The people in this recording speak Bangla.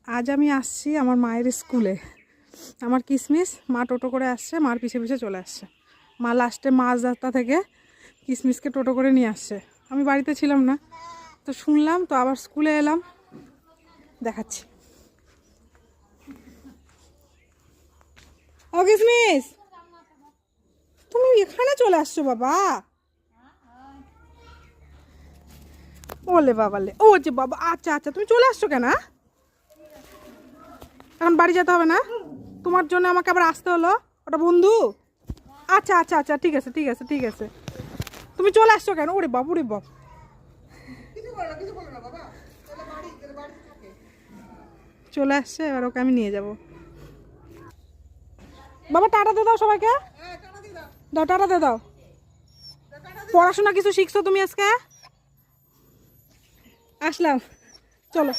আজ আমি আসছি আমার মায়ের স্কুলে। আমার কিসমিস মা টোটো করে আসছে, মার পিছে পিছে চলে আসছে। মা লাস্টে মাছ যাত্রা থেকে কিসমিসকে টোটো করে নিয়ে আসছে। আমি বাড়িতে ছিলাম না, তো শুনলাম, তো আবার স্কুলে এলাম, দেখাচ্ছি। ও কিসমিস, তুমি এখানে চলে আসছো বাবা? ওলে বাবালে, ও যে বাবা, আচ্ছা আচ্ছা, তুমি চলে আসছো কেন? এখন বাড়ি যেতে হবে না? তোমার জন্য আমাকে আবার আসতে হলো? ওটা বন্ধু? আচ্ছা আচ্ছা আচ্ছা, ঠিক আছে ঠিক আছে ঠিক আছে। তুমি চলে আসছো কেন? ওরে বাবু রে বাপ, চলে আসছে, এবার ওকে আমি নিয়ে যাব। বাবা টাটা দিয়ে দাও সবাইকে, দাও টাটা দিয়ে দাও। পড়াশোনা কিছু শিখছো তুমি আজকে? আসলাম, চলো।